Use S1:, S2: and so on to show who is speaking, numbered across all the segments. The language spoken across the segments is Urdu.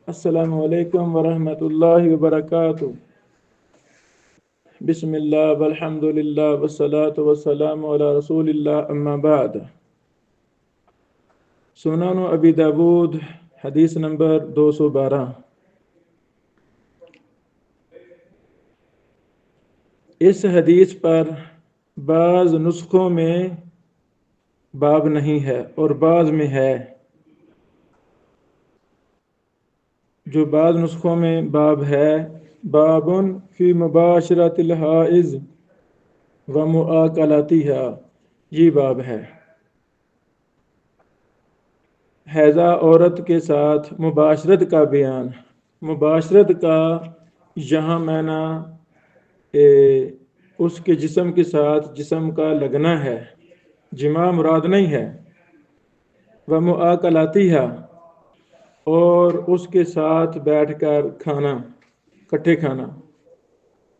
S1: السلام علیکم ورحمۃ اللہ وبرکاتہ۔ بسم اللہ والحمد للہ والصلاة والسلام علی رسول اللہ، اما بعد۔ سنن ابی داود حدیث نمبر 212۔ اس حدیث پر بعض نسخوں میں باب نہیں ہے اور بعض میں ہے۔ جو بعض نسخوں میں باب ہے، بابن فی مباشرۃ الحائض و مؤاکلاتہا، یہ باب ہے حیضہ عورت کے ساتھ مباشرت کا بیان۔ مباشرت کا یہاں معنی اس کے جسم کے ساتھ جسم کا لگنا ہے، جماع مراد نہیں ہے۔ و مؤاکلاتہا، اور اس کے ساتھ بیٹھ کر کھانا، کٹھے کھانا،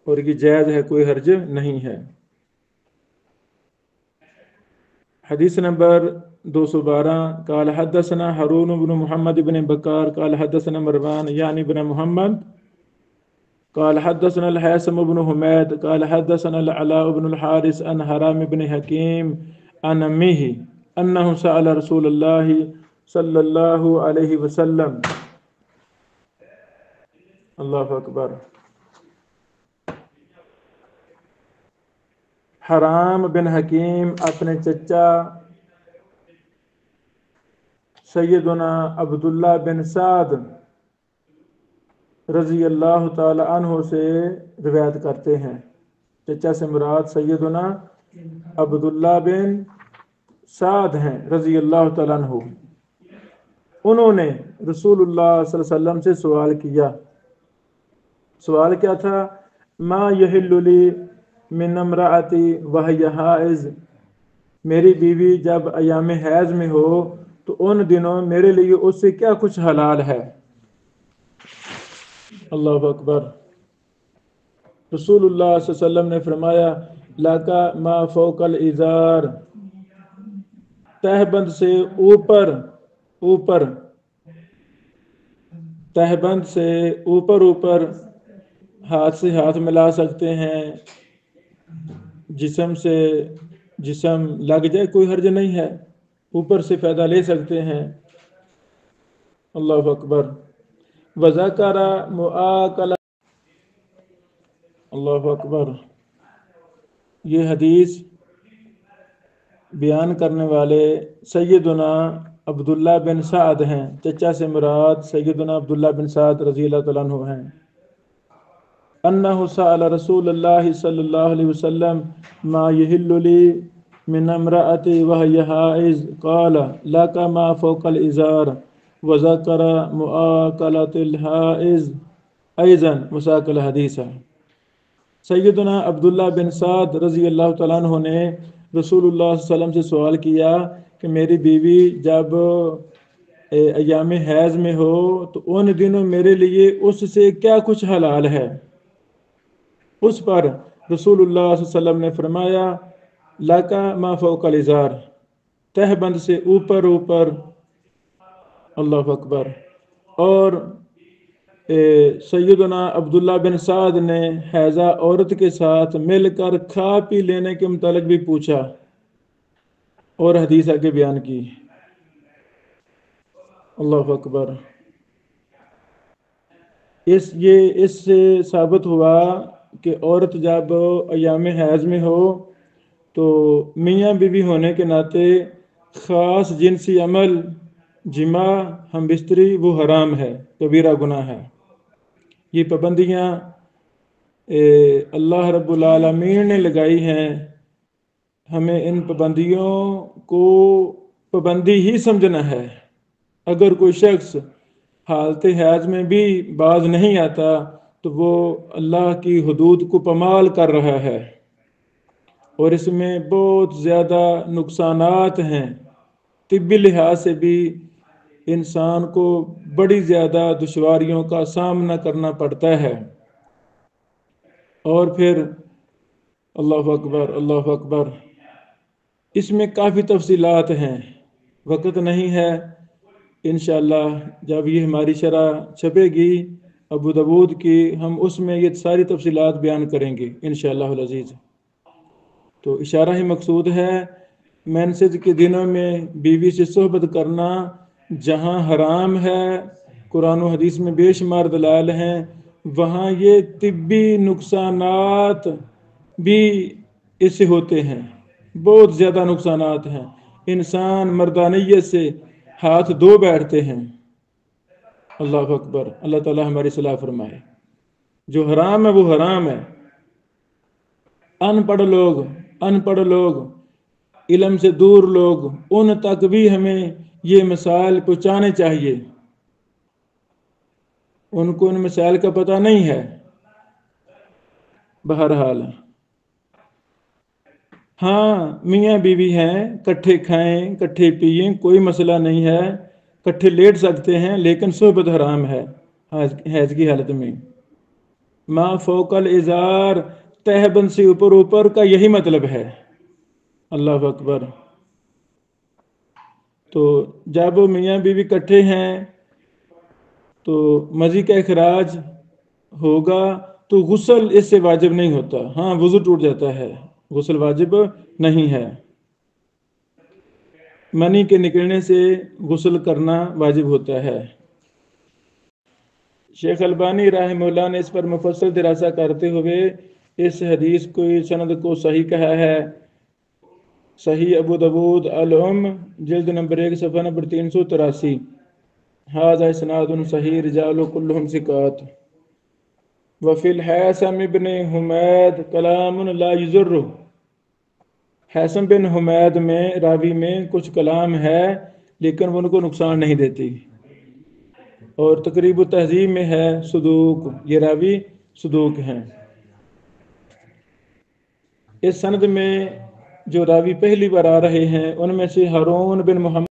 S1: اور یہ جائز ہے، کوئی حرج نہیں ہے۔ حدیث نمبر 212۔ قال حدثنا ہارون بن محمد بن بکار قال حدثنا مروان یعنی بن محمد قال حدثنا الحیثم بن حمید قال حدثنا العلاء بن الحارث عن حرام بن حکیم عن امیہ انہ سأل رسول اللہ صلی اللہ علیہ وسلم۔ اللہ اکبر۔ حرام بن حکیم اپنے چچا سیدنا عبداللہ بن سعد رضی اللہ تعالی عنہ سے روایت کرتے ہیں۔ چچا سے مراد سیدنا عبداللہ بن سعد ہیں رضی اللہ تعالی عنہ۔ انہوں نے رسول اللہ صلی اللہ علیہ وسلم سے سوال کیا۔ سوال کیا تھا؟ ما یحل لی من امرأتی وہی حائض، میری بیوی جب ایام حیض میں ہو تو ان دنوں میرے لیے اس سے کیا کچھ حلال ہے؟ اللہ اکبر۔ رسول اللہ صلی اللہ علیہ وسلم نے فرمایا لاکا ما فوق الازار، تہبند سے اوپر تہبند سے اوپر ہاتھ سے ہاتھ ملا سکتے ہیں، جسم سے جسم لگ جائے کوئی حرج نہیں ہے، اوپر سے فائدہ لے سکتے ہیں۔ اللہ اکبر۔ وذکر مؤاکلہ، اللہ اکبر۔ یہ حدیث بیان کرنے والے سیدنا عبداللہ بن سعد ہیں، چچا سے مراد سیدنا عبداللہ بن سعد رضی اللہ تعالیٰ عنہ ہیں۔ انہ سأل رسول اللہ صلی اللہ علیہ وسلم ما یحل لی من امرأتی وہی حائض قال لک ما فوق الازار وذکر مؤاکلۃ الحائض ایضا مساق الحدیث۔ سیدنا عبداللہ بن سعد رضی اللہ تعالیٰ عنہ نے رسول اللہ صلی اللہ علیہ وسلم سے سوال کیا کہ میری بیوی جب ایام حیض میں ہو تو ان دنوں میرے لیے اس سے کیا کچھ حلال ہے؟ اس پر رسول اللہ صلی اللہ علیہ وسلم نے فرمایا لاکا ما فوق الازار، تہبند سے اوپر۔ اللہ اکبر۔ اور سیدنا عبداللہ بن سعد نے حیضہ عورت کے ساتھ مل کر کھا پی لینے کے متعلق بھی پوچھا اور حدیث آگے بیان کی۔ اللہ اکبر۔ اس سے ثابت ہوا کہ عورت جب ایام حیض میں ہو تو میاں بیوی ہونے کے ناطے خاص جنسی عمل، جماع، ہم بستری، وہ حرام ہے، کبیرہ گناہ ہے۔ یہ پابندیاں اللہ رب العالمین نے لگائی ہیں، ہمیں ان پابندیوں کو پابندی ہی سمجھنا ہے۔ اگر کوئی شخص حالت حیض میں بھی باز نہیں آتا تو وہ اللہ کی حدود کو پامال کر رہا ہے، اور اس میں بہت زیادہ نقصانات ہیں۔ طبی لحاظ سے بھی انسان کو بڑی زیادہ دشواریوں کا سامنا کرنا پڑتا ہے۔ اور پھر اللہ اکبر، اس میں کافی تفصیلات ہیں، وقت نہیں ہے انشاءاللہ جب یہ ہماری شرح چھپے گی ابو داود کی، ہم اس میں یہ ساری تفصیلات بیان کریں گے انشاءاللہ العزیز۔ تو اشارہ ہی مقصود ہے، مینسج کے دنوں میں بیوی سے صحبت کرنا جہاں حرام ہے، قرآن و حدیث میں بے شمار دلائل ہیں، وہاں یہ طبی نقصانات بھی اس سے ہوتے ہیں، بہت زیادہ نقصانات ہیں، انسان مردانیت سے ہاتھ دھو بیٹھتے ہیں۔ اللہ اکبر، اللہ تعالی ہماری اصلاح فرمائے۔ جو حرام ہے وہ حرام ہے۔ ان پڑھ لوگ، علم سے دور لوگ، ان تک بھی ہمیں یہ مسائل پہنچانے چاہیے، ان کو ان مسائل کا پتہ نہیں ہے۔ بہرحال ہاں، میاں بیوی ہیں، کٹھے کھائیں کٹھے پئیں، کوئی مسئلہ نہیں ہے، کٹھے لیٹ سکتے ہیں، لیکن صحبت حرام ہے حیض کی حالت میں۔ ما فوق الازار، تہبند سے اوپر کا یہی مطلب ہے۔ اللہ اکبر۔ تو جب میاں بیوی کٹھے ہیں تو مزی کا اخراج ہوگا تو غسل اس سے واجب نہیں ہوتا، ہاں وضو ٹوٹ جاتا ہے، غسل واجب نہیں ہے۔ منی کے نکلنے سے غسل کرنا واجب ہوتا ہے۔ شیخ البانی رحمہ اللہ نے اس پر مفصل دراسہ کرتے ہوئے اس حدیث کو سند کو صحیح کہا ہے۔ صحیح ابو داود الام جلد نمبر 1 صفحہ نمبر 383۔ ھذا اسناد صحیح رجال کلهم ثقات۔ وفی الحیثم ابن حمید کلام لا یضر۔ حیثم بن حمید میں راوی میں کچھ کلام ہے لیکن وہ ان کو نقصان نہیں دیتی۔ اور تقریب التہذیب میں ہے صدوق، یہ راوی صدوق ہیں۔ اس سند میں جو راوی پہلی بار آ رہے ہیں ان میں سے ہارون بن محمد